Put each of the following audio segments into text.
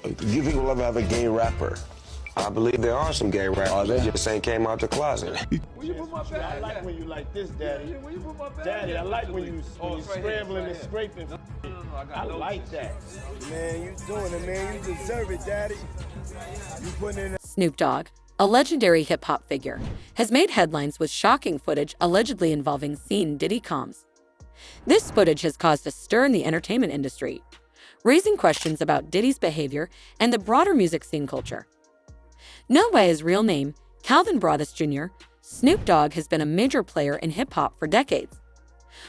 Do you think we'll ever have a gay rapper? I believe there are some gay rappers that just ain't came out the closet. Where you put my bag? I like when you like this, Daddy. Where you put my bag? Daddy, I like when you scrambling and scraping. I like that. Man, you doing it, man. You deserve it, Daddy. You putting in. Snoop Dogg, a legendary hip-hop figure, has made headlines with shocking footage allegedly involving scene Diddy comms. This footage has caused a stir in the entertainment industry, raising questions about Diddy's behavior and the broader music scene culture. Known by his real name, Calvin Broadus Jr., Snoop Dogg has been a major player in hip-hop for decades.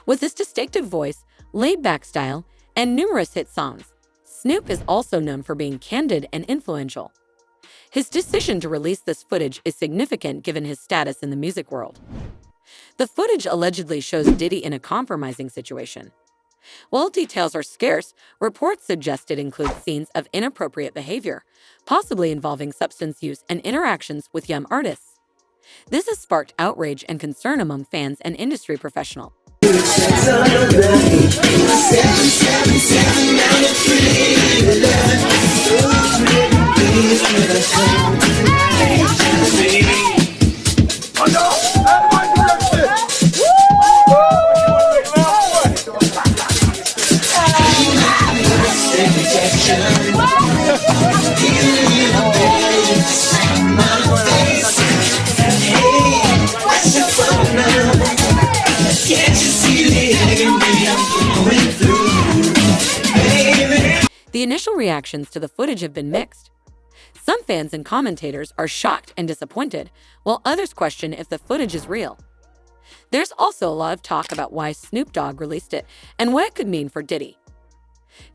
With his distinctive voice, laid-back style, and numerous hit songs, Snoop is also known for being candid and influential. His decision to release this footage is significant given his status in the music world. The footage allegedly shows Diddy in a compromising situation. While details are scarce, reports suggest it includes scenes of inappropriate behavior, possibly involving substance use and interactions with young artists. This has sparked outrage and concern among fans and industry professionals. The initial reactions to the footage have been mixed. Some fans and commentators are shocked and disappointed, while others question if the footage is real. There's also a lot of talk about why Snoop Dogg released it and what it could mean for Diddy.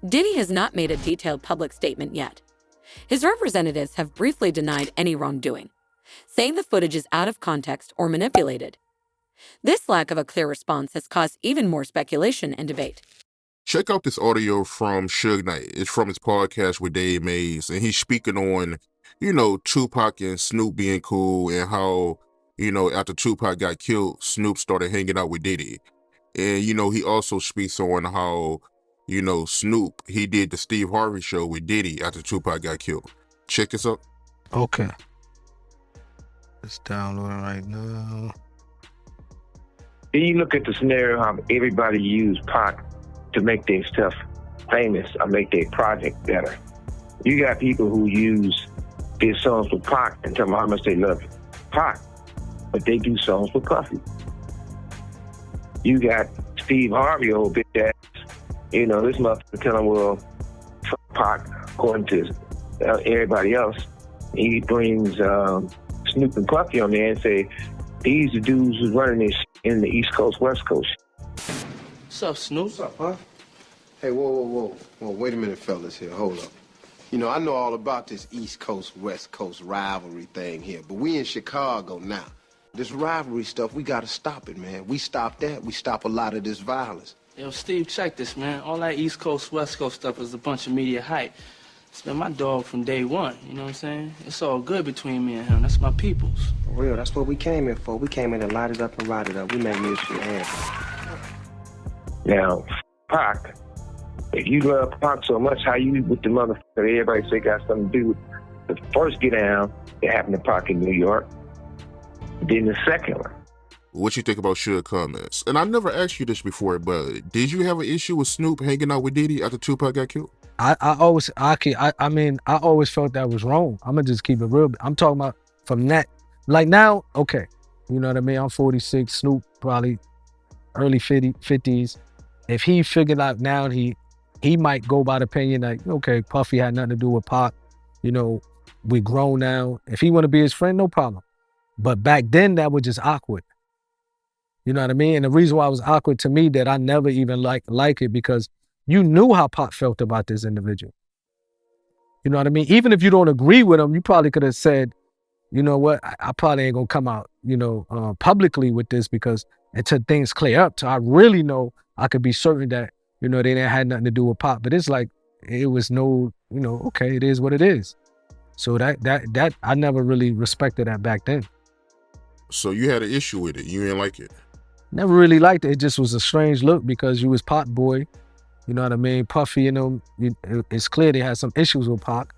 Diddy has not made a detailed public statement yet. His representatives have briefly denied any wrongdoing, saying the footage is out of context or manipulated. This lack of a clear response has caused even more speculation and debate. Check out this audio from Suge Knight. It's from his podcast with Dave Mays, and he's speaking on, Tupac and Snoop being cool and how, after Tupac got killed, Snoop started hanging out with Diddy. And, he also speaks on how, Snoop, he did the Steve Harvey show with Diddy after Tupac got killed. Check this out. Okay. It's downloading right now. Then you look at the scenario how everybody used Pac to make their stuff famous or make their project better. You got people who use their songs with Pac and tell them how much they love Pac, but they do songs with Puffy. You got Steve Harvey, old bitch ass, this motherfucker telling, well, fuck Pac, according to everybody else. He brings Snoop and Puffy on there and say, these are dudes who's running this in the East Coast, West Coast. What's up, Snoop? What's up, huh? Hey, whoa. Wait a minute, fellas here. Hold up. I know all about this East Coast, West Coast rivalry thing here, but we in Chicago now. This rivalry stuff, we gotta stop it, man. We stop that, we stop a lot of this violence. Yo, Steve, check this, man. All that East Coast, West Coast stuff is a bunch of media hype. It's been my dog from day one, you know what I'm saying? It's all good between me and him. That's my peoples. For real, that's what we came here for. We came in to light it up and ride it up. We make music with hands. Now, Pac, if you love Pac so much, how you with the motherfucker that everybody say got something to do with the first get down that happened to Pac in New York, then the second one. What you think about Suge comments? And I never asked you this before, but did you have an issue with Snoop hanging out with Diddy after Tupac got killed? I always felt that was wrong. I'm gonna just keep it real. I'm talking about from that, like now, okay. You know what I mean? I'm 46, Snoop probably early 50s. If he figured out now, he might go by the opinion that, okay, Puffy had nothing to do with Pac. We grown now. If he want to be his friend, no problem. But back then, that was just awkward. You know what I mean? And the reason why it was awkward to me that I never even like it because you knew how Pac felt about this individual. You know what I mean? Even if you don't agree with him, you probably could have said, you know what, I probably ain't gonna come out, publicly with this because until things clear up, so I really know I could be certain that, they didn't have nothing to do with Pac. But it's like, it was no, okay, it is what it is. So that I never really respected that back then. So you had an issue with it. You didn't like it. Never really liked it. It just was a strange look because you was Pac boy. You know what I mean? Puffy, it's clear they had some issues with Pac.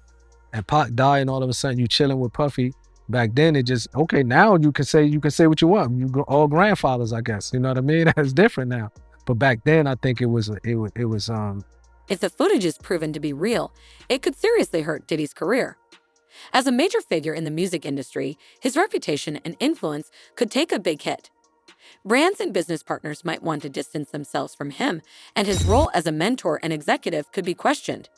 and Pac died, and all of a sudden you chilling with Puffy. Back then it just, okay, now you can say what you want. You all grandfathers, I guess. You know what I mean? That's different now. But back then I think it was If the footage is proven to be real, it could seriously hurt Diddy's career. As a major figure in the music industry, his reputation and influence could take a big hit. Brands and business partners might want to distance themselves from him, and his role as a mentor and executive could be questioned.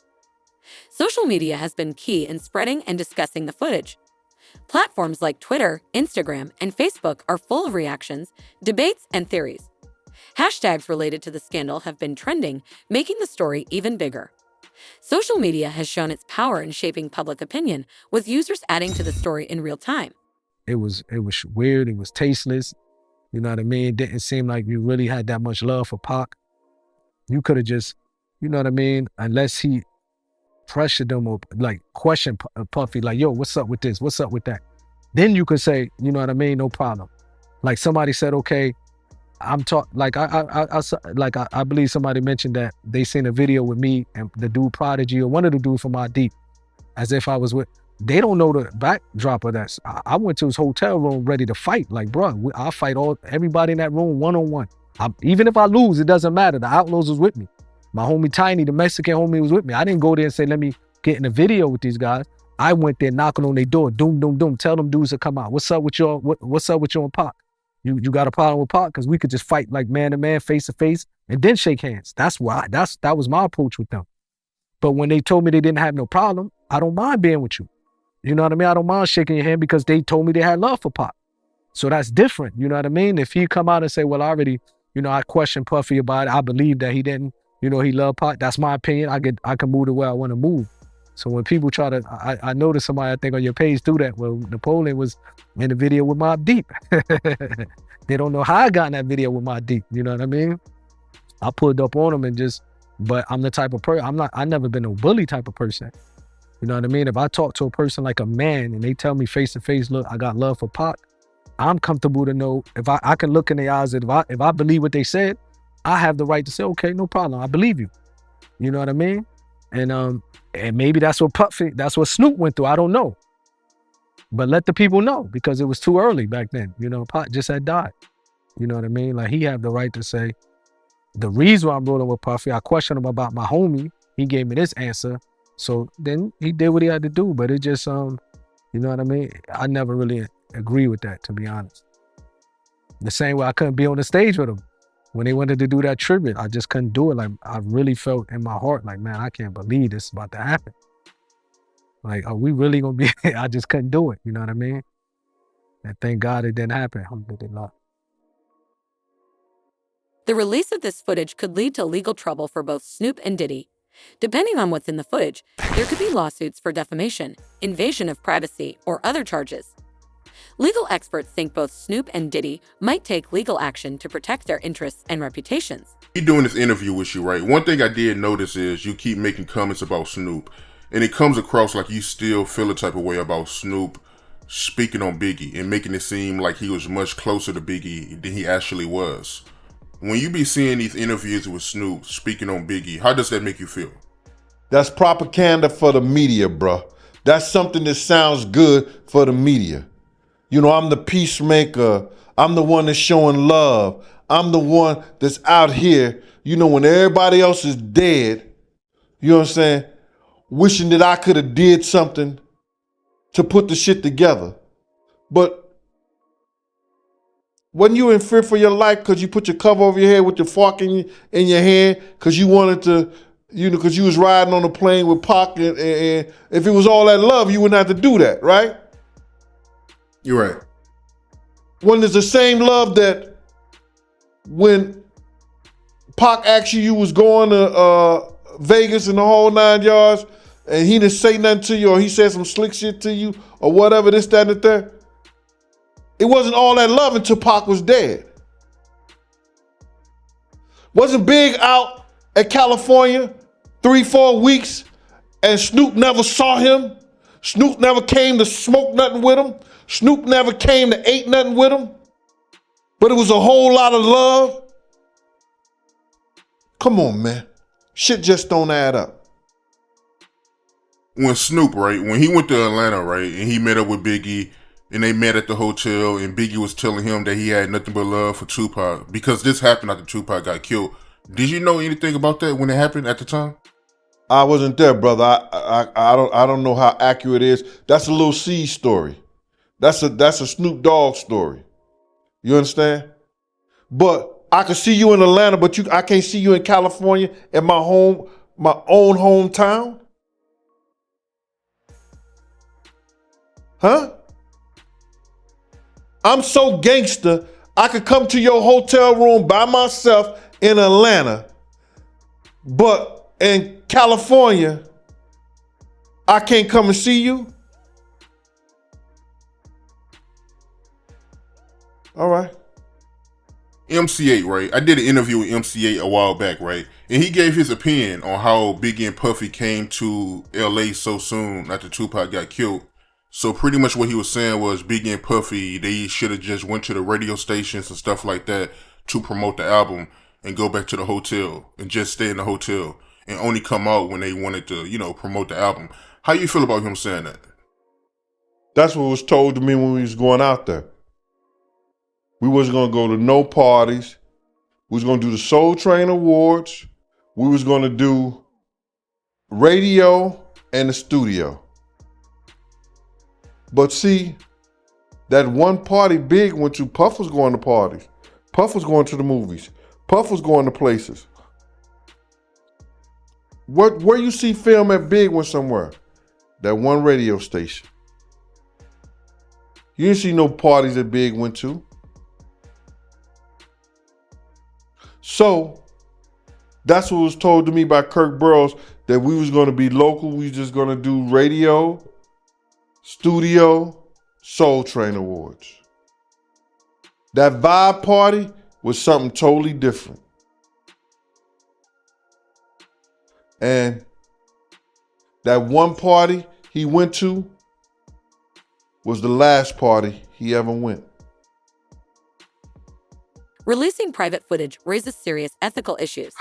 Social media has been key in spreading and discussing the footage. Platforms like Twitter, Instagram, and Facebook are full of reactions, debates, and theories. Hashtags related to the scandal have been trending, making the story even bigger. Social media has shown its power in shaping public opinion, with users adding to the story in real time. it was weird, it was tasteless. You know what I mean? It didn't seem like you really had that much love for Pac. You could have just, you know what I mean? Unless he pressured them or like questioned Puffy, like, yo, what's up with this? What's up with that? Then you could say, you know what I mean? No problem. Like somebody said, okay, I believe somebody mentioned that they seen a video with me and the dude Prodigy or one of the dudes from Deep, as if I was with. They don't know the backdrop of that. I went to his hotel room ready to fight. Like, bro, I'll fight everybody in that room one-on-one. Even if I lose, it doesn't matter. The Outlaws was with me. My homie Tiny, the Mexican homie, was with me. I didn't go there and say, let me get in a video with these guys. I went there knocking on their door, doom, doom, doom. Tell them dudes to come out. What's up with y'all? What's up with you and Pac? You got a problem with Pac? Because we could just fight like man to man, face to face, and then shake hands. That was my approach with them. But when they told me they didn't have no problem, I don't mind being with you. You know what I mean? I don't mind shaking your hand because they told me they had love for Pac. So that's different. You know what I mean? If he come out and say, well, I already, I questioned Puffy about it. I believe that he didn't, he loved Pac. That's my opinion. I can move the way I want to move. So when people try to, I noticed somebody, I think on your page do that. Well, Napoleon was in the video with Mobb Deep. They don't know how I got in that video with Mobb Deep. You know what I mean? I pulled up on him but I'm the type of person, I never been a bully type of person. You know what I mean? If I talk to a person like a man and they tell me face to face, look, I got love for Pac, I'm comfortable to know if I can look in their eyes, if I believe what they said, I have the right to say, okay, no problem, I believe you. You know what I mean? And maybe that's what Snoop went through. I don't know. But let the people know, because it was too early back then. Pac just had died. You know what I mean? Like, he have the right to say, the reason why I'm rolling with Puffy, I questioned him about my homie. He gave me this answer. So then he did what he had to do. But it just, you know what I mean? I never really agree with that, to be honest. The same way I couldn't be on the stage with him. When they wanted to do that tribute, I just couldn't do it. Like, I really felt in my heart, like, man, I can't believe this is about to happen. Like, are we really gonna be, I just couldn't do it, you know what I mean? And thank God it didn't happen, alhamdulillah. The release of this footage could lead to legal trouble for both Snoop and Diddy. Depending on what's in the footage, there could be lawsuits for defamation, invasion of privacy, or other charges. Legal experts think both Snoop and Diddy might take legal action to protect their interests and reputations. He doing this interview with you, right? One thing I did notice is you keep making comments about Snoop, and it comes across like you still feel a type of way about Snoop speaking on Biggie and making it seem like he was much closer to Biggie than he actually was. When you be seeing these interviews with Snoop speaking on Biggie, how does that make you feel? That's propaganda for the media, bro. That's something that sounds good for the media. I'm the peacemaker. I'm the one that's showing love. I'm the one that's out here, when everybody else is dead, you know what I'm saying? Wishing that I could have did something to put the shit together. But wasn't you in fear for your life because you put your cover over your head with your fork in your hand because you wanted to, because you was riding on a plane with Pac, and if it was all that love, you wouldn't have to do that, right? You're right. When there's the same love that when Pac asked you was going to Vegas and the whole 9 yards, and he didn't say nothing to you, or he said some slick shit to you, or whatever, this, that, and the third. It wasn't all that love until Pac was dead. Wasn't Big out at California 3-4 weeks and Snoop never saw him? Snoop never came to smoke nothing with him? Snoop never came to eat nothing with him? But it was a whole lot of love? Come on, man. Shit just don't add up. when Snoop, right, when he went to Atlanta, right, and he met up with Biggie, and they met at the hotel, and Biggie was telling him that he had nothing but love for Tupac because this happened after Tupac got killed. Did you know anything about that when it happened at the time? I wasn't there, brother. I don't know how accurate it is. That's a Lil C story. That's a Snoop Dogg story. You understand? But I can see you in Atlanta, but I can't see you in California at my own hometown. Huh? I'm so gangster, I could come to your hotel room by myself in Atlanta, but in California, I can't come and see you? All right. MC8, right? I did an interview with MC8 a while back, right? And he gave his opinion on how Biggie and Puffy came to LA so soon after Tupac got killed. So pretty much what he was saying was Biggie and Puffy, they should have just went to the radio stations and stuff like that to promote the album and go back to the hotel and just stay in the hotel and only come out when they wanted to, promote the album. How you feel about him saying that? That's what was told to me when we was going out there. We wasn't gonna go to no parties. We was gonna do the Soul Train Awards. We was gonna do radio and the studio. But see, that one party Big went to, Puff was going to parties. Puff was going to the movies. Puff was going to places. Where you see film at Big went somewhere? That one radio station. You didn't see no parties that Big went to. So, that's what was told to me by Kirk Burroughs, that we was going to be local. We was just going to do radio, studio, Soul Train Awards. That vibe party was something totally different. And that one party he went to was the last party he ever went. Releasing private footage raises serious ethical issues.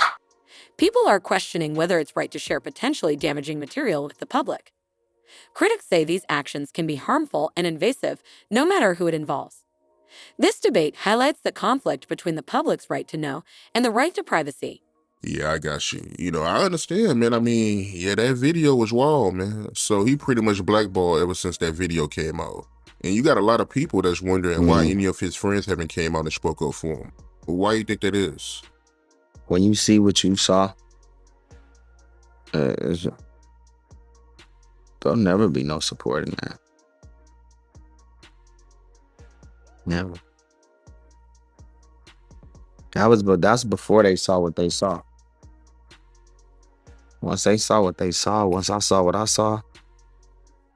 People are questioning whether it's right to share potentially damaging material with the public. Critics say these actions can be harmful and invasive, no matter who it involves. This debate highlights the conflict between the public's right to know and the right to privacy. Yeah, I got you. I understand, man. I mean, yeah, that video was wild, man. So he pretty much blackballed ever since that video came out. And you got a lot of people that's wondering why any of his friends haven't came out and spoke up for him. Why you think that is? When you see what you saw, there'll never be no support in that. Never. That's before they saw what they saw. Once they saw what they saw, once I saw what I saw,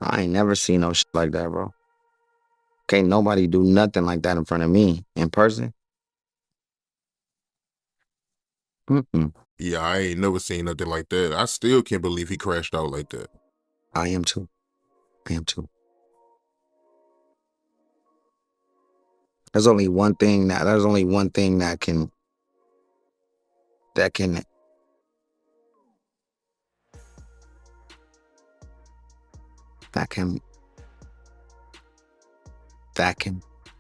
I ain't never seen no shit like that, bro. Can't nobody do nothing like that in front of me in person. Yeah, I ain't never seen nothing like that. I still can't believe he crashed out like that. I am too. There's only one thing that can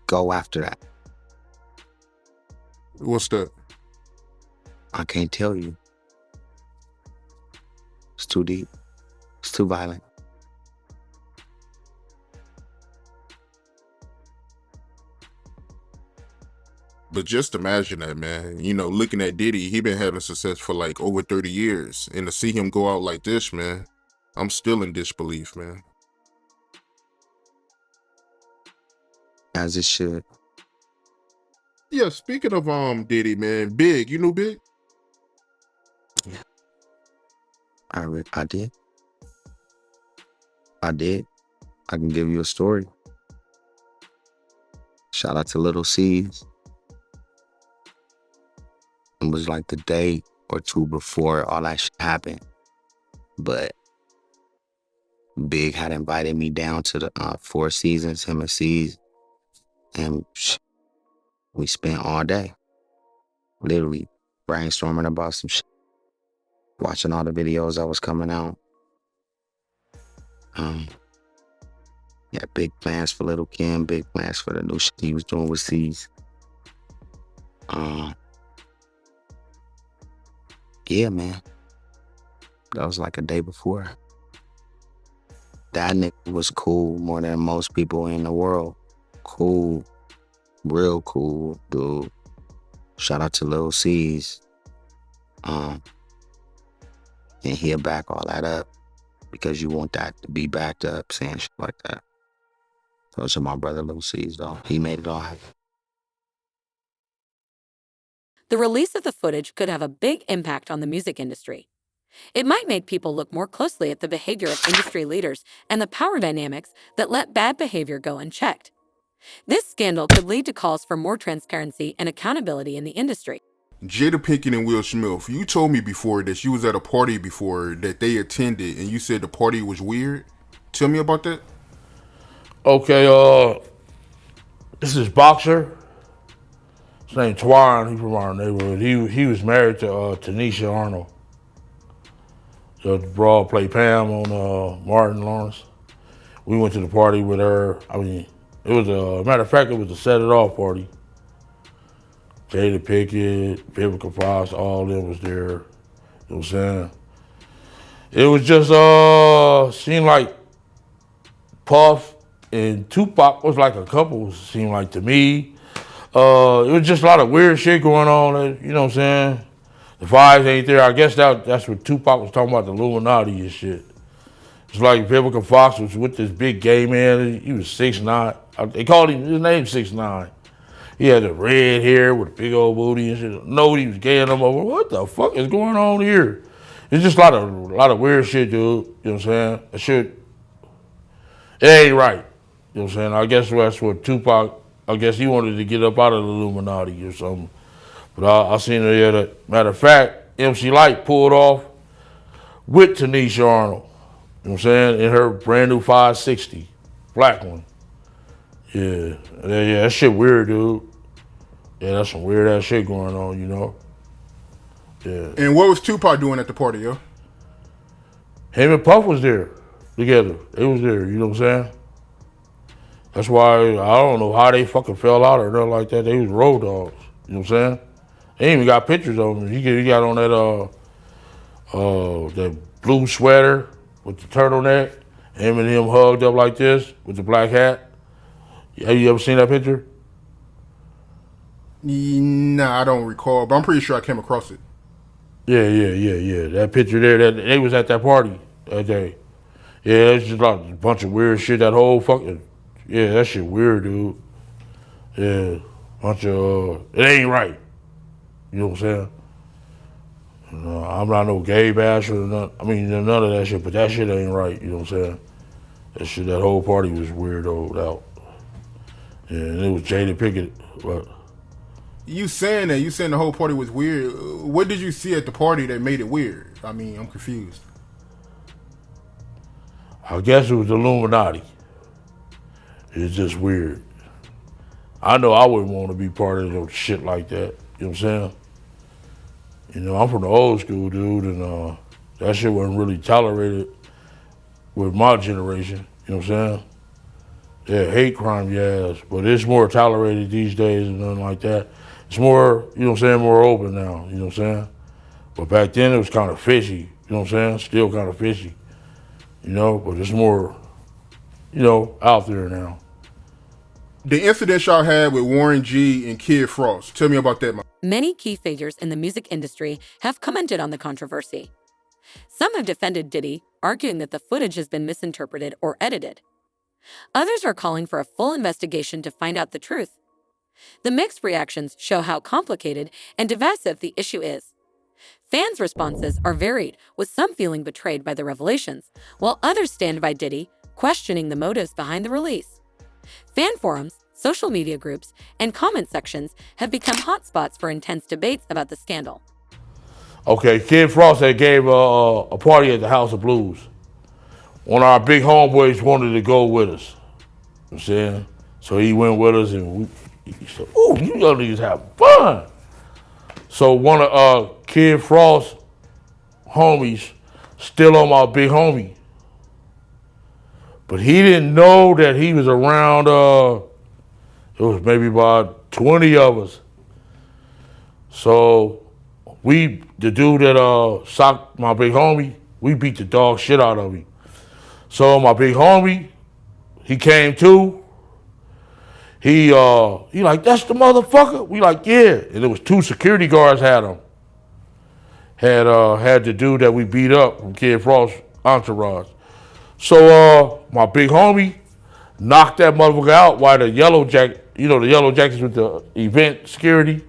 go after that. What's that? I can't tell you. It's too deep. It's too violent. But just imagine that, man. Looking at Diddy, he been having success for like over 30 years. And to see him go out like this, man, I'm still in disbelief, man. As it should. Yeah, speaking of Diddy, man, Big, you know Big? Yeah. I did. I can give you a story. Shout out to Little C's. It was like the day or two before all that shit happened. But Big had invited me down to the Four Seasons, him and C's. And we spent all day literally brainstorming about some shit, watching all the videos that was coming out. He had big plans for Little Kim, big plans for the new shit he was doing with C's. Yeah, man. That was like a day before. That nigga was cool more than most people in the world. Cool. Real cool, dude. Shout out to Lil C's. And he'll back all that up because you want that to be backed up, saying shit like that. So to my brother Lil C's, though. He made it all happen. The release of the footage could have a big impact on the music industry. It might make people look more closely at the behavior of industry leaders and the power dynamics that let bad behavior go unchecked. This scandal could lead to calls for more transparency and accountability in the industry. Jada Pinkett and Will Smith, you told me before that you was at a party before that they attended and you said the party was weird. Tell me about that. Okay, this is boxer. His name Twan. He's from our neighborhood. He was married to Tanisha Arnold. The broad played Pam on Martin Lawrence. We went to the party with her. I mean, it was matter of fact, it was a set it off party. Jada Pinkett, Vivica Fox, all of them was there. You know what I'm saying? It was just seemed like Puff and Tupac was like a couple, seemed like to me. It was just a lot of weird shit going on, you know what I'm saying? The vibes ain't there. I guess that's what Tupac was talking about, the Illuminati and shit. It's like Vivica Fox was with this big gay man. He was 6'9". They called him, his name 6'9". He had the red hair with a big old booty and shit. Nobody was gaying him over. What the fuck is going on here? It's just a lot of weird shit, dude. You know what I'm saying? That shit, it ain't right. You know what I'm saying? I guess that's what Tupac, I guess he wanted to get up out of the Illuminati or something. But I seen it the other, matter of fact, MC Lyte pulled off with Tanisha Arnold. You know what I'm saying? In her brand new 560, black one. Yeah, that shit weird, dude. Yeah, that's some weird ass shit going on, you know? Yeah. And what was Tupac doing at the party, yo? Him and Puff was there together. They was there, you know what I'm saying? That's why I don't know how they fucking fell out or nothing like that. They was road dogs, you know what I'm saying? They even got pictures of him. He got on that blue sweater with the turtleneck, him and him hugged up like this with the black hat. Have you ever seen that picture? Nah, I don't recall, but I'm pretty sure I came across it. Yeah. That picture there, they was at that party that day. Yeah, it's just like a bunch of weird shit. That whole fucking, yeah, that shit weird, dude. Yeah, bunch of, it ain't right. You know what I'm saying? I'm not no gay basher or none. I mean, none of that shit, but that shit ain't right. You know what I'm saying? That shit, that whole party was weirdoed out. Yeah, and it was Jada Pinkett. But You saying the whole party was weird. What did you see at the party that made it weird? I mean, I'm confused. I guess it was the Illuminati. It's just weird. I know I wouldn't want to be part of no shit like that. You know what I'm saying? You know, I'm from the old school, dude, and that shit wasn't really tolerated with my generation. You know what I'm saying? Yeah, hate crime, yes, but it's more tolerated these days and nothing like that. It's more, you know what I'm saying, more open now, you know what I'm saying? But back then it was kind of fishy, you know what I'm saying? Still kind of fishy, you know, but it's more, you know, out there now. The incident y'all had with Warren G and Kid Frost, tell me about that, man. Many key figures in the music industry have commented on the controversy. Some have defended Diddy, arguing that the footage has been misinterpreted or edited. Others are calling for a full investigation to find out the truth. The mixed reactions show how complicated and divisive the issue is. Fans' responses are varied, with some feeling betrayed by the revelations, while others stand by Diddy, questioning the motives behind the release. Fan forums, social media groups, and comment sections have become hotspots for intense debates about the scandal. Okay, Kid Frost had gave a party at the House of Blues. One of our big homeboys wanted to go with us. You know what I'm saying? So he went with us and he said, "Ooh, you young niggas have fun." So one of Kid Frost's homies still on my big homie. But he didn't know that he was around, it was maybe about 20 of us. So the dude that socked my big homie, we beat the dog shit out of him. So my big homie, he came to. He like, that's the motherfucker? We like, yeah. And there was 2 security guards had him. Had the dude that we beat up from Kid Frost's entourage. So my big homie knocked that motherfucker out while the yellow jacket, the yellow jackets with the event security,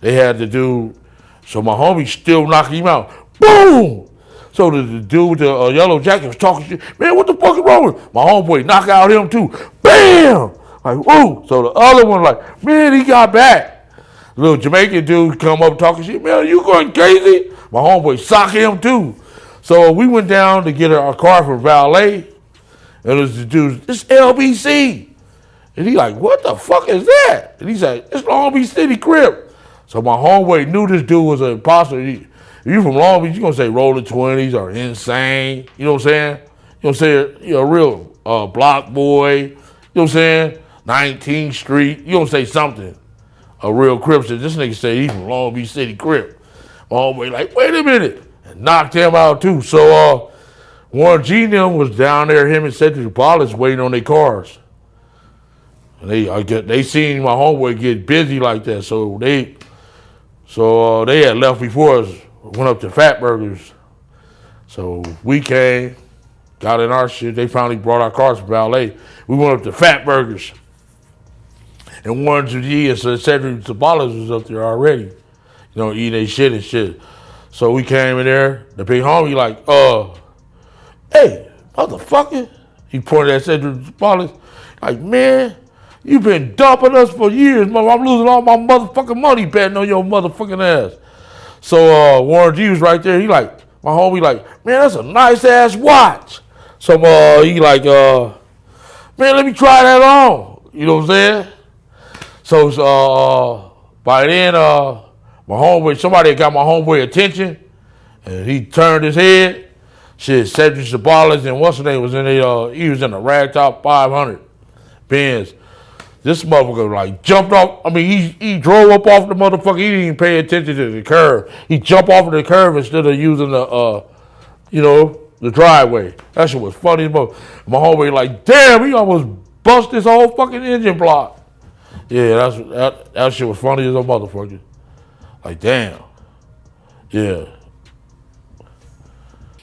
they had the dude. So my homie still knocking him out. Boom! So the dude with the yellow jacket was talking shit. Man, what the fuck is wrong with my homeboy? Knock out him too. Bam! Like, woo! So the other one like, man, he got back. Little Jamaican dude come up talking shit. Man, are you going crazy? My homeboy sock him too. So we went down to get our car from valet. And it was the dude, it's LBC. And he like, what the fuck is that? And he said, it's Long Beach City Crip. So my homeboy knew this dude was an imposter. If you from Long Beach, you gonna say Rolling 20s or Insane. You know what I'm saying? You know what I'm saying? A real block boy. You know what I'm saying? 19th Street. You gonna say something. A real Crip. So this nigga say he from Long Beach City Crip. My homeboy like, wait a minute. And knocked him out too. So Warren G and them was down there, him and Cedric Wallace waiting on their cars. And they seen my homeboy get busy like that, so they had left before us, went up to Fat Burgers. So we came, got in our shit. They finally brought our cars from valet. We went up to Fat Burgers. And Warren G and Cedric Wallace was up there already, eating their shit and shit. So we came in there. The big homie like, hey, motherfucker. He pointed at Cedric Wallace, like, man, you been dumping us for years, mother. I'm losing all my motherfucking money betting on your motherfucking ass. So Warren G was right there. He like, my homie like, man, that's a nice ass watch. So he like, man, let me try that on. You know what I'm saying? So by then, my homeboy, somebody got my homeboy attention, and he turned his head. Shit, Cedric Sabalas and what's his name was in he was in a ragtop 500 Benz. This motherfucker like jumped off. I mean, he drove up off the motherfucker. He didn't even pay attention to the curve. He jumped off of the curve instead of using the the driveway. That shit was funny as mother. My homeboy like, damn, he almost bust his whole fucking engine block. Yeah, that shit was funny as a motherfucker. Like, damn. Yeah.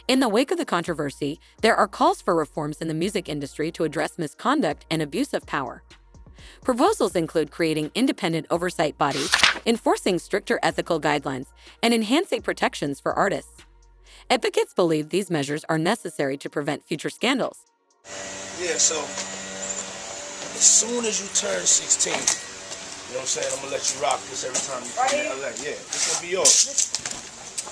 In the wake of the controversy, there are calls for reforms in the music industry to address misconduct and abuse of power. Proposals include creating independent oversight bodies, enforcing stricter ethical guidelines, and enhancing protections for artists. Advocates believe these measures are necessary to prevent future scandals. Yeah, so as soon as you turn 16, you know what I'm saying, I'm gonna let you rock this every time you come to LA. Yeah, this gonna be yours.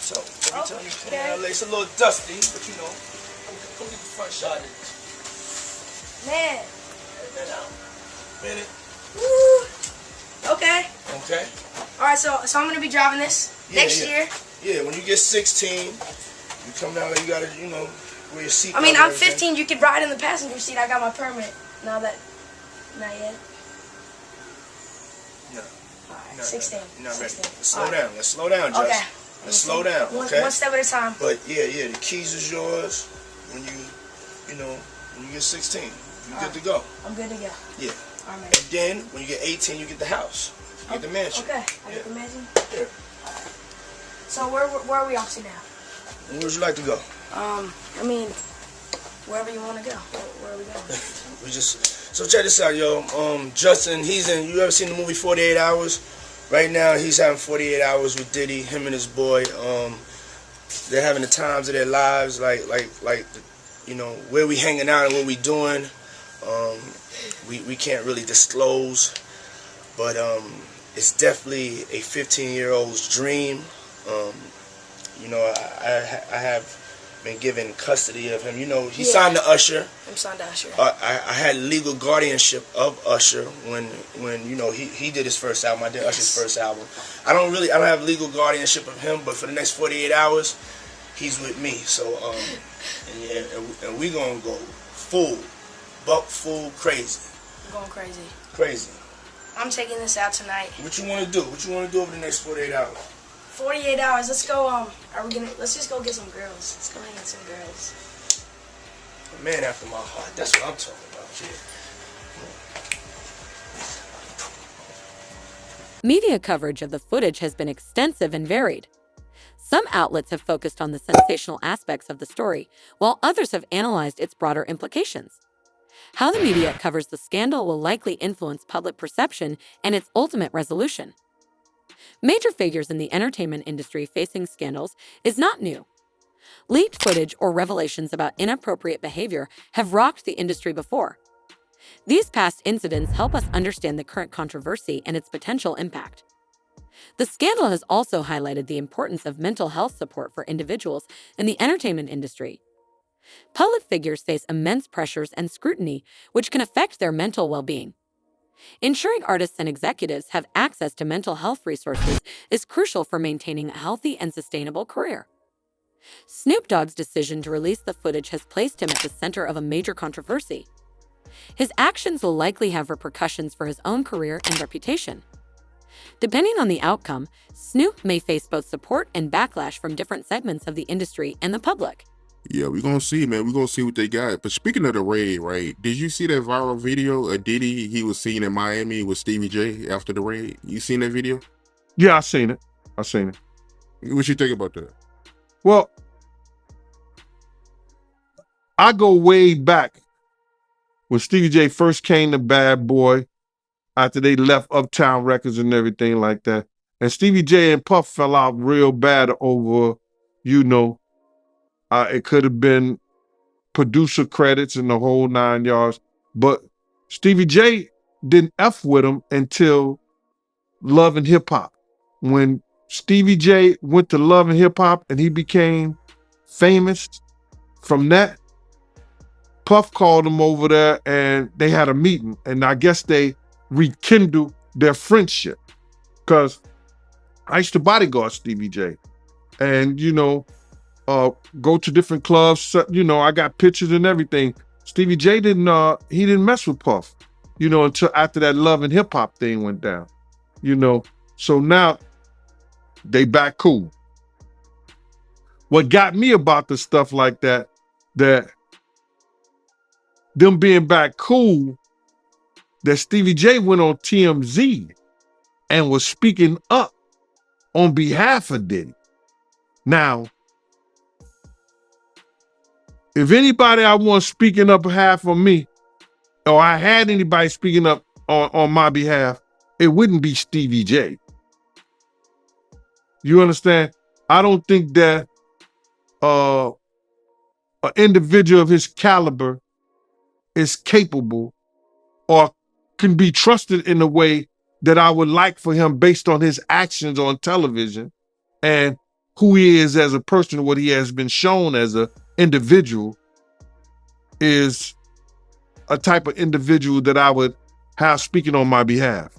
So every time you come to LA, it's a little dusty, but come get the front shot of this. Man. Minute. Woo. Okay. Okay. All right, so I'm gonna be driving this next year. Yeah, when you get 16, you come down there, you gotta, wear your seatbelt. I mean, I'm 15. You could ride in the passenger seat. I got my permit. Not yet. No. All right, 16. You're not ready. 16. Let's slow down. Let's slow down, Jess. Okay. Let's slow down. Okay. One step at a time. But yeah, the keys is yours when you get 16. You're good to go. I'm good to go. Yeah. All right, man. And then when you get 18, you get the house. You get the mansion. Okay. I get the mansion. Yeah. So where are we off to now? Where would you like to go? I mean, wherever you want to go. Where are we going? So check this out, yo. Justin, you ever seen the movie 48 Hours? Right now, he's having 48 hours with Diddy, him and his boy. They're having the times of their lives, like where we hanging out and what we doing. We can't really disclose, but it's definitely a 15-year-old's dream. I have been given custody of him. He signed to Usher. I'm signed to Usher. I had legal guardianship of Usher when he did his first album. I did Usher's first album. I don't have legal guardianship of him, but for the next 48 hours, he's with me. So and we gonna go full buck full crazy. I'm going crazy. Crazy. I'm taking this out tonight. What you want to do? What you want to do over the next 48 hours? 48 hours. Let's go. Let's just go get some girls. Let's go hang with some girls. A man after my heart. That's what I'm talking about, kid. Media coverage of the footage has been extensive and varied. Some outlets have focused on the sensational aspects of the story, while others have analyzed its broader implications. How the media covers the scandal will likely influence public perception and its ultimate resolution. Major figures in the entertainment industry facing scandals is not new. Leaked footage or revelations about inappropriate behavior have rocked the industry before. These past incidents help us understand the current controversy and its potential impact. The scandal has also highlighted the importance of mental health support for individuals in the entertainment industry. Public figures face immense pressures and scrutiny, which can affect their mental well-being. Ensuring artists and executives have access to mental health resources is crucial for maintaining a healthy and sustainable career. Snoop Dogg's decision to release the footage has placed him at the center of a major controversy. His actions will likely have repercussions for his own career and reputation. Depending on the outcome, Snoop may face both support and backlash from different segments of the industry and the public. Yeah, we're gonna see, man. We're gonna see what they got. But speaking of the raid, right? Did you see that viral video of Diddy? He was seen in Miami with Stevie J after the raid. You seen that video? Yeah, I seen it. What you think about that? Well, I go way back when Stevie J first came to Bad Boy after they left Uptown Records and everything like that. And Stevie J and Puff fell out real bad over, it could have been producer credits and the whole 9 yards. But Stevie J didn't F with him until Love and Hip Hop. When Stevie J went to Love and Hip Hop and he became famous from that, Puff called him over there and they had a meeting. And I guess they rekindled their friendship. Because I used to bodyguard Stevie J. And, go to different clubs. I got pictures and everything. Stevie J didn't mess with Puff, until after that Love and Hip Hop thing went down, So now they back cool. What got me about the stuff like that them being back cool, that Stevie J went on TMZ and was speaking up on behalf of Diddy. Now, if anybody I want speaking up behalf of me, or I had anybody speaking up on my behalf, it wouldn't be Stevie J. You understand? I don't think that an individual of his caliber is capable or can be trusted in the way that I would like for him based on his actions on television and who he is as a person, what he has been shown as an individual is a type of individual that I would have speaking on my behalf.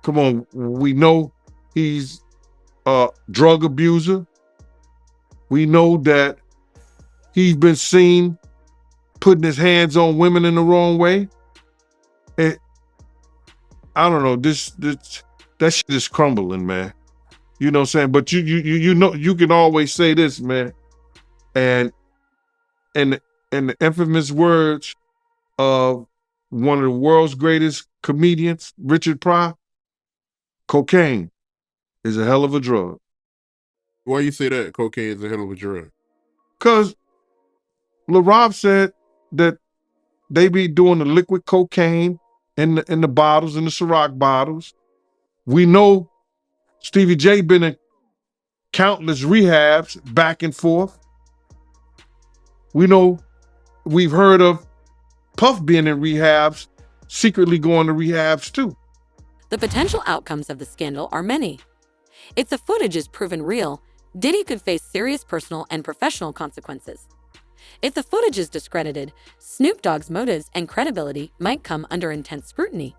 Come on, we know he's a drug abuser. We know that he's been seen putting his hands on women in the wrong way. And I don't know, that shit is crumbling, man. You know what I'm saying? But you can always say this, man. And the infamous words of one of the world's greatest comedians, Richard Pryor, cocaine is a hell of a drug. Why you say that? Cocaine is a hell of a drug. Because LaRob said that they be doing the liquid cocaine in the bottles, in the Ciroc bottles. We know Stevie J been in countless rehabs back and forth. We know we've heard of Puff being in rehabs, secretly going to rehabs too. The potential outcomes of the scandal are many. If the footage is proven real, Diddy could face serious personal and professional consequences. If the footage is discredited, Snoop Dogg's motives and credibility might come under intense scrutiny.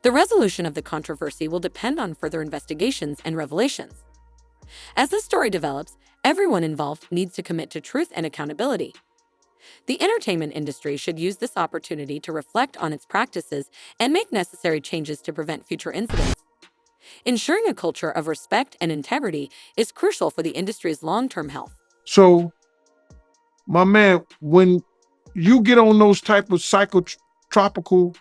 The resolution of the controversy will depend on further investigations and revelations. As the story develops, everyone involved needs to commit to truth and accountability. The entertainment industry should use this opportunity to reflect on its practices and make necessary changes to prevent future incidents. Ensuring a culture of respect and integrity is crucial for the industry's long-term health. So, my man, when you get on those type of psychotropical,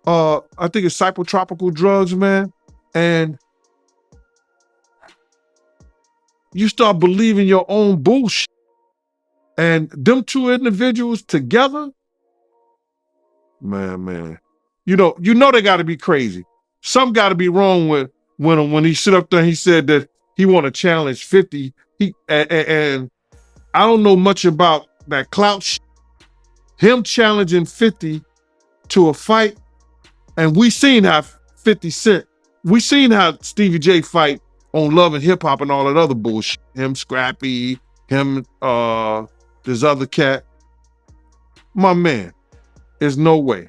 I think it's psychotropical drugs, man, and you start believing your own bullshit, and them two individuals together, man, you know they got to be crazy. Some got to be wrong with when he sit up there and he said that he want to challenge 50. And I don't know much about that clout shit. Him challenging 50 to a fight, and we seen how 50 Cent, we seen how Stevie J fight on Love and Hip Hop and all that other bullshit. Him, Scrappy, him, this other cat. My man, there's no way.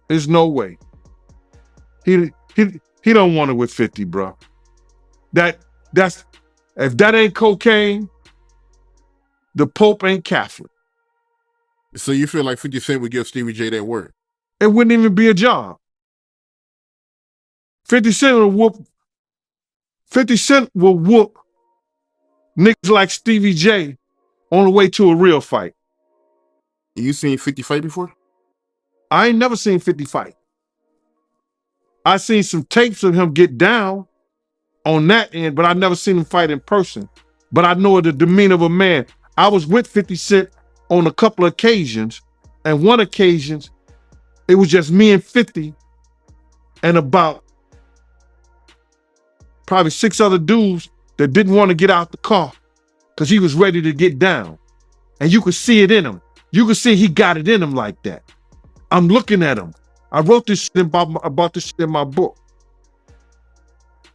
There's no way. He don't want it with 50, bro. That's if that ain't cocaine, the Pope ain't Catholic. So you feel like 50 Cent would give Stevie J that work? It wouldn't even be a job. 50 Cent will whoop. 50 Cent will whoop niggas like Stevie J on the way to a real fight. You seen 50 fight before? I ain't never seen 50 fight. I seen some tapes of him get down on that end, but I never seen him fight in person. But I know the demeanor of a man. I was with 50 Cent on a couple of occasions, and one occasion, it was just me and 50 and about probably 6 other dudes that didn't want to get out the car because he was ready to get down. And you could see it in him. You could see he got it in him like that. I'm looking at him. I wrote this shit about this shit in my book.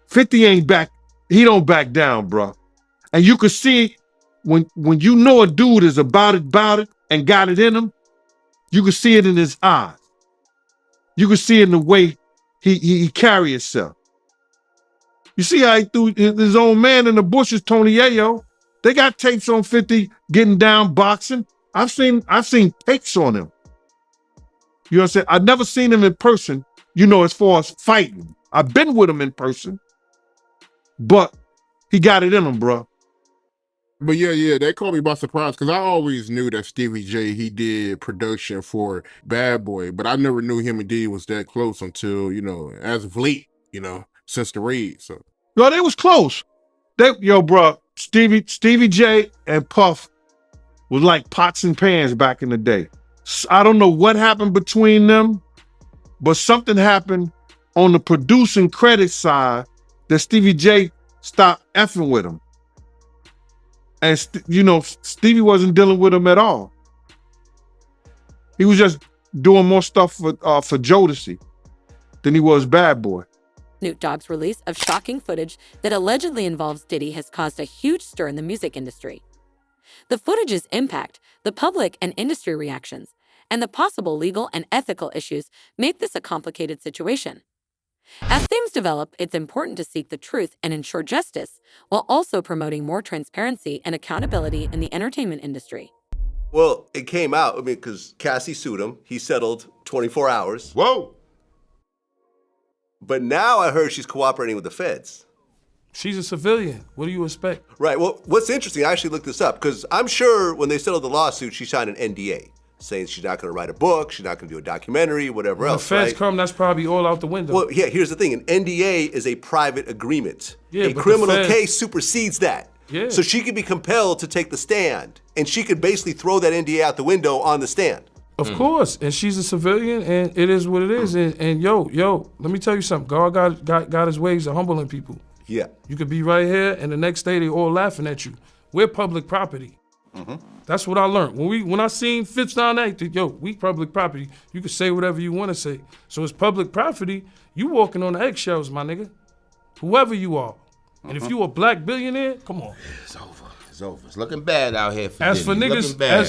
50 ain't back. He don't back down, bro. And you could see when you know a dude is about it, and got it in him, you could see it in his eyes. You could see it in the way he carry himself. You see how he threw his own man in the bushes, Tony Yayo. They got tapes on 50 getting down boxing. I've seen takes on him. You know what I'm saying? I've never seen him in person, as far as fighting. I've been with him in person, but he got it in him, bro. But yeah, that caught me by surprise because I always knew that Stevie J, he did production for Bad Boy, but I never knew him and Diddy was that close until, as of late, since the raid. So, yo, they was close. Bro, Stevie J and Puff was like pots and pans back in the day. I don't know what happened between them, but something happened on the producing credit side that Stevie J stopped effing with him. And, Stevie wasn't dealing with him at all. He was just doing more stuff for Jodeci than he was Bad Boy. Snoop Dogg's release of shocking footage that allegedly involves Diddy has caused a huge stir in the music industry. The footage's impact, the public and industry reactions, and the possible legal and ethical issues make this a complicated situation. As things develop, it's important to seek the truth and ensure justice, while also promoting more transparency and accountability in the entertainment industry. Well, it came out, because Cassie sued him. He settled 24 hours. Whoa! But now I heard she's cooperating with the feds. She's a civilian. What do you expect? Right. Well, what's interesting, I actually looked this up, because I'm sure when they settled the lawsuit, she signed an NDA, saying she's not going to write a book, she's not going to do a documentary, whatever else, the feds right? come, that's probably all out the window. Well, yeah, here's the thing. An NDA is a private agreement. Yeah, a but criminal case supersedes that. Yeah. So she could be compelled to take the stand, and she could basically throw that NDA out the window on the stand. Of course, and she's a civilian, and it is what it is. And yo, let me tell you something. God got his ways of humbling people. Yeah. You could be right here, and the next day they all laughing at you. We're public property. That's what I learned. When I seen Fitz down there, we public property. You can say whatever you want to say. So it's public property. You walking on eggshells, my nigga. Whoever you are. And if you a black billionaire, come on. It's over. It's over. It's looking bad out here for As Diddy.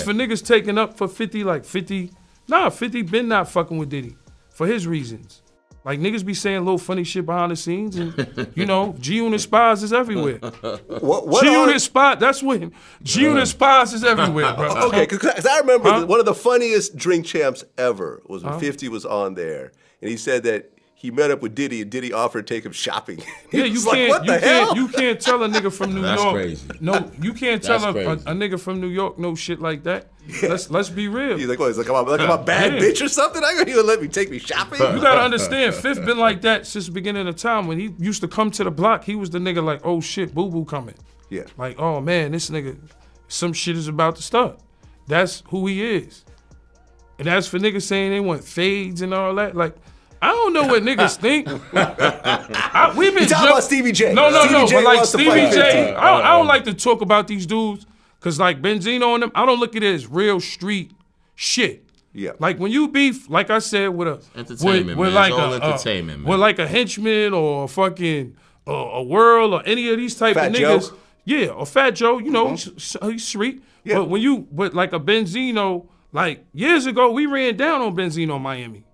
for niggas taking up for 50, 50 been not fucking with Diddy for his reasons. Like, niggas be saying little funny shit behind the scenes, and, you know, G-Unit spies is everywhere. G-Unit spy, that's when G-Unit spies is everywhere, bro. Okay, because I remember one of the funniest Drink Champs ever was when 50 was on there, and he said that he met up with Diddy, and Diddy offered to take him shopping. Yeah, you can't, you can't tell a nigga from New That's York. crazy. No, you can't tell a That's crazy. nigga from New York no shit like that. Let's be real. He's like, what? He's like, I'm a bad bitch or something? You gonna let me take me shopping? You gotta understand, Fifth been like that since the beginning of time. When he used to come to the block, he was the nigga like, oh shit, boo boo coming. Yeah. Like, oh man, this nigga, some shit is about to start. That's who he is. And as for niggas saying they want fades and all that, like, I don't know what niggas think. We've been talking about Stevie J. No, Stevie J but like wants to Stevie fight J, 50. I don't like to talk about these dudes, cause like Benzino and them, I don't look at it as real street shit. Yeah. Like when you beef, like I said, with a Entertainment, with man. like It's all a entertainment, man. with like a henchman or a fucking a World or any of these type Fat of Joe. niggas. Yeah, or Fat Joe, you know, he's street. Yeah. But like a Benzino, like years ago, we ran down on Benzino in Miami.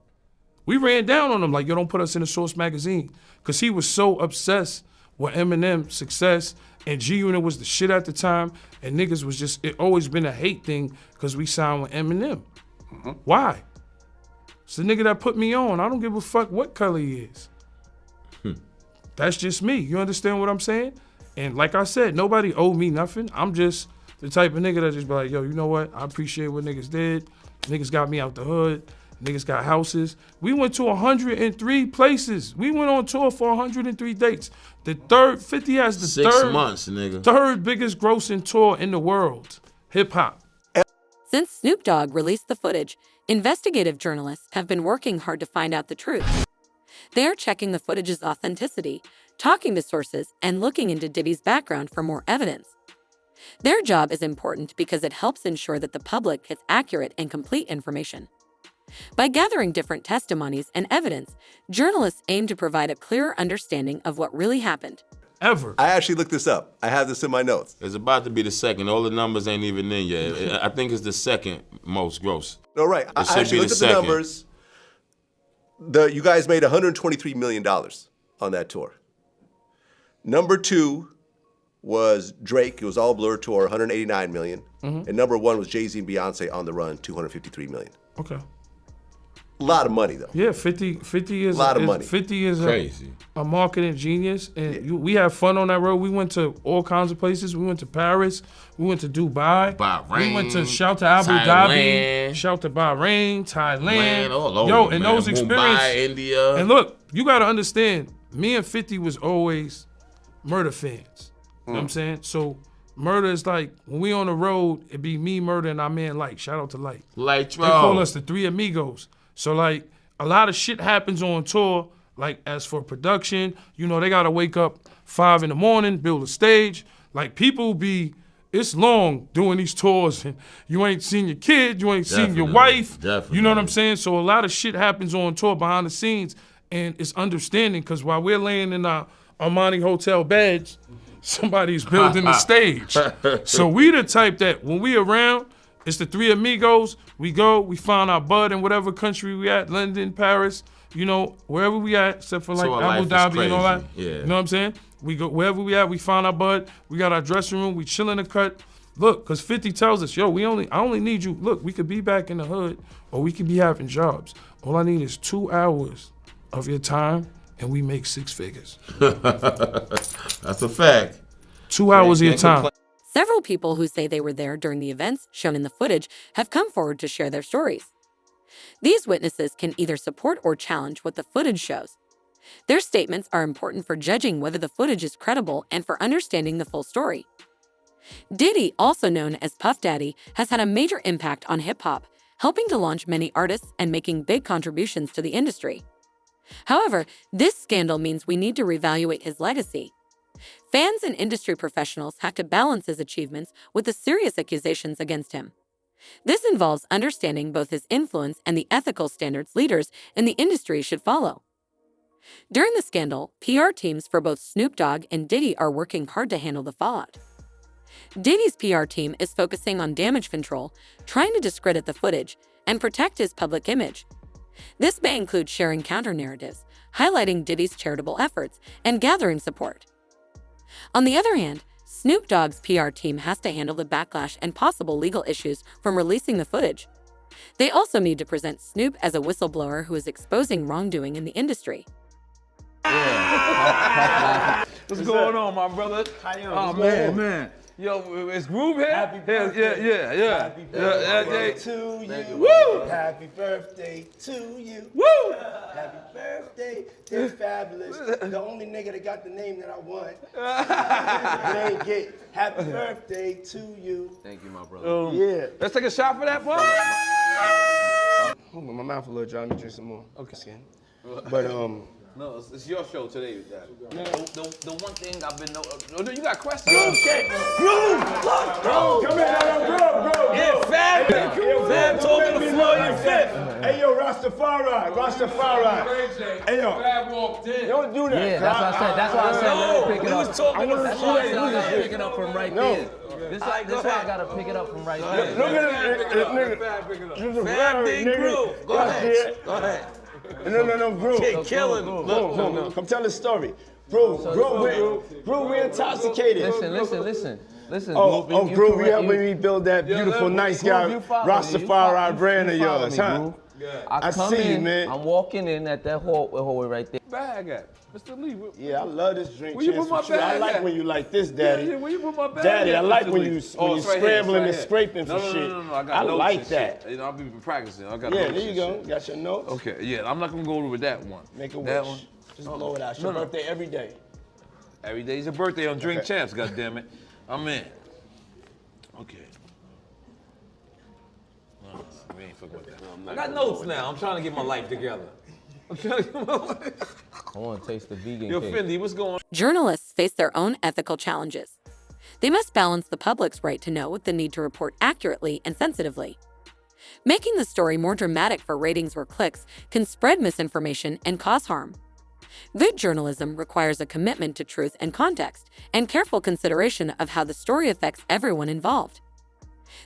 We ran down on him like, yo, don't put us in the Source magazine. Because he was so obsessed with Eminem's success, and G-Unit was the shit at the time, and niggas was just, it always been a hate thing because we signed with Eminem. Why? It's the nigga that put me on. I don't give a fuck what color he is. That's just me. You understand what I'm saying? And like I said, nobody owed me nothing. I'm just the type of nigga that just be like, yo, you know what? I appreciate what niggas did. Niggas got me out the hood. Niggas got houses. We went to 103 places. We went on tour for 103 dates. The third, 50 has the 6 months, nigga. third biggest grossing tour in the world. Hip hop. Since Snoop Dogg released the footage, investigative journalists have been working hard to find out the truth. They are checking the footage's authenticity, talking to sources, and looking into Diddy's background for more evidence. Their job is important because it helps ensure that the public gets accurate and complete information. By gathering different testimonies and evidence, journalists aim to provide a clearer understanding of what really happened. Ever. I actually looked this up. I have this in my notes. It's about to be the second. All the numbers ain't even in yet. I think it's the second most gross. No, right. I should actually be looked at the the second. numbers. You guys made $123 million on that tour. Number 2 was Drake. It was all Blur tour, $189 million. And number 1 was Jay-Z and Beyonce on the run, $253 million. Okay. A lot of money, though. Yeah, 50 is a lot of money. 50 is Crazy. A marketing genius, and we had fun on that road. We went to all kinds of places. We went to Paris. We went to Dubai. Bahrain, we went to shout to Abu Dhabi. Shout to Bahrain, Thailand. Man, all over, Yo, and man. those experiences. Mumbai, India. And look, you got to understand, me and 50 was always Murder fans. You know what I'm saying? So Murder is like, when we on the road, it be me, Murder, and our man Light. Shout out to Light. Light, They call us the Three Amigos. So like, a lot of shit happens on tour. Like as for production, you know, they gotta wake up 5 in the morning, build a stage. Like people be, it's long doing these tours and you ain't seen your kid, you ain't seen your wife. Definitely. You know what I'm saying? So a lot of shit happens on tour behind the scenes, and it's understanding because while we're laying in our Armani hotel beds, somebody's building the stage. So we the type that when we around, it's the Three Amigos. We go, we find our bud in whatever country we at, London, Paris, you know, wherever we at, except for like So our Abu life is Dhabi and all that. crazy. Yeah. You know what I'm saying? We go wherever we at, we find our bud. We got our dressing room. We chill in the cut. Look, because 50 tells us, yo, I only need you. Look, we could be back in the hood or we could be having jobs. All I need is 2 hours of your time and we make 6 figures. That's a fact. 2 hours of your time. Several people who say they were there during the events shown in the footage have come forward to share their stories. These witnesses can either support or challenge what the footage shows. Their statements are important for judging whether the footage is credible and for understanding the full story. Diddy, also known as Puff Daddy, has had a major impact on hip-hop, helping to launch many artists and making big contributions to the industry. However, this scandal means we need to reevaluate his legacy. Fans and industry professionals have to balance his achievements with the serious accusations against him. This involves understanding both his influence and the ethical standards leaders in the industry should follow. During the scandal, PR teams for both Snoop Dogg and Diddy are working hard to handle the fallout. Diddy's PR team is focusing on damage control, trying to discredit the footage, and protect his public image. This may include sharing counter-narratives, highlighting Diddy's charitable efforts and gathering support. On the other hand, Snoop Dogg's PR team has to handle the backlash and possible legal issues from releasing the footage. They also need to present Snoop as a whistleblower who is exposing wrongdoing in the industry. What's going on, my brother? How you Oh, doing? man. Yo, is Groove here? Happy birthday. Yeah. Happy birthday to you. Woo! Happy birthday to you. Woo! Happy birthday to Fabulous. The only nigga that got the name that I want. They ain't get happy birthday to you. Thank you, my brother. Yeah. Let's take a shot for that, boy. My mouth a little dry. Let me drink some more. Okay. But No, it's your show today, Dad. No. The one thing I've been no, you got questions? Groove! Come here, Groove! Yeah, Fab! Fab told me to floor you fifth. Hey, yo, Rastafari. Hey, yo. Fab walked in. Don't do that. Yeah, that's what I said. That's why I said let me pick it up. was talking to That's why I said I gotta pick it up from right No. there. This why I gotta pick it up from right there. Look at this nigga. This is Fab, very big nigga. Groove. Go ahead. No, Groove. Killing. Look. Come tell the story. Groove, we intoxicated. Listen. Groove, you helping me build that beautiful, nice guy, Rastafari brand of yours, huh? I see you, man. I'm walking in at that hallway right there. Bag at Mr. Lee. Yeah, I love this drink. Where you put my Chance with you. I bag like at? when you like this, Daddy. Yeah, where you put my bag Daddy, at, I like Mr. when Lee? you It's scrambling right and here. scraping for shit. No. I got I notes like and that. shit. I've been practicing. I got Yeah, notes there you and go. shit. Got your notes? Okay, yeah, I'm not gonna go with that one. Make a That wish. one. Just blow it out. It's your No. birthday every day. Every day's your birthday on Drink Okay. Champs, goddammit. I'm in. Okay. No, we ain't fucking with that. I got notes now. I'm trying to get my life together. I want to taste the vegan Yo, cake. Fendi, what's going on? Journalists face their own ethical challenges. They must balance the public's right to know with the need to report accurately and sensitively. Making the story more dramatic for ratings or clicks can spread misinformation and cause harm. Good journalism requires a commitment to truth and context, and careful consideration of how the story affects everyone involved.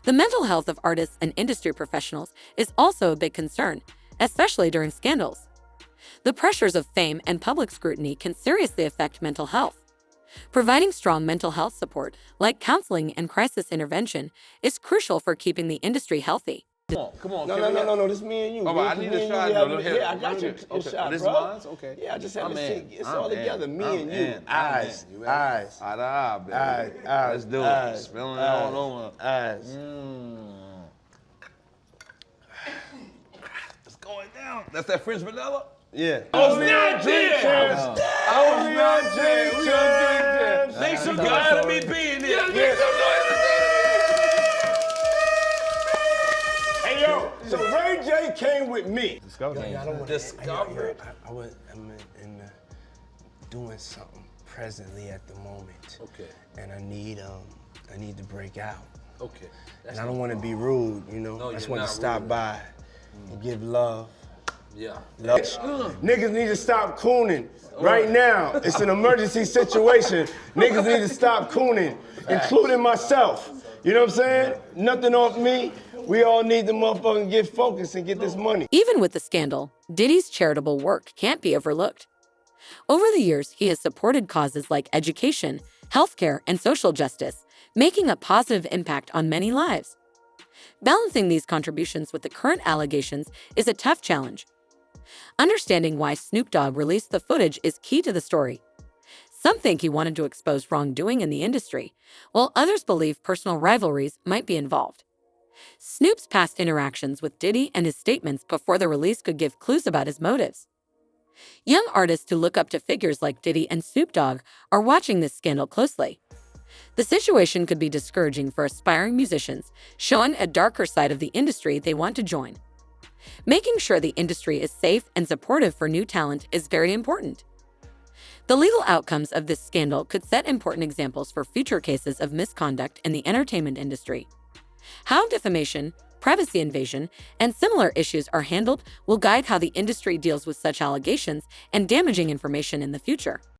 The mental health of artists and industry professionals is also a big concern, especially during scandals. The pressures of fame and public scrutiny can seriously affect mental health. Providing strong mental health support, like counseling and crisis intervention, is crucial for keeping the industry healthy. Come on. No, this me and you. Oh, man. I need Me a and shot. you No, having- no, here. Yeah, I got your Okay. shot, This bro. mine's? Okay. Yeah, I just I'm have to in. see. It's I'm all together. in. Me I'm and you. in. Eyes. You ready? Eyes. Eye to eye, baby. Eyes. Let's do it. Eyes. Spilling it all over. Eyes. It's going down. That's that French vanilla? Yeah. Only on Drink Jam. Champs. Only on Drink We on Drink Champs. Champs. Make some noise for me being here. Make some Hey, yo, so Ray J came with me. Discover. Discover. I'm doing something presently at the moment. Okay. And I need to break out. Okay. And I don't want to be rude, you know. No, I just you're want to not stop rude. by and give love. Yeah. Love. Niggas need to stop cooning right now. It's an emergency situation. Niggas need to stop cooning, including myself. You know what I'm saying? Nothing off me. We all need to motherfucking get focused and get this money. Even with the scandal, Diddy's charitable work can't be overlooked. Over the years, he has supported causes like education, healthcare, and social justice, making a positive impact on many lives. Balancing these contributions with the current allegations is a tough challenge. Understanding why Snoop Dogg released the footage is key to the story. Some think he wanted to expose wrongdoing in the industry, while others believe personal rivalries might be involved. Snoop's past interactions with Diddy and his statements before the release could give clues about his motives. Young artists who look up to figures like Diddy and Snoop Dogg are watching this scandal closely. The situation could be discouraging for aspiring musicians, showing a darker side of the industry they want to join. Making sure the industry is safe and supportive for new talent is very important. The legal outcomes of this scandal could set important examples for future cases of misconduct in the entertainment industry. How defamation, privacy invasion, and similar issues are handled will guide how the industry deals with such allegations and damaging information in the future.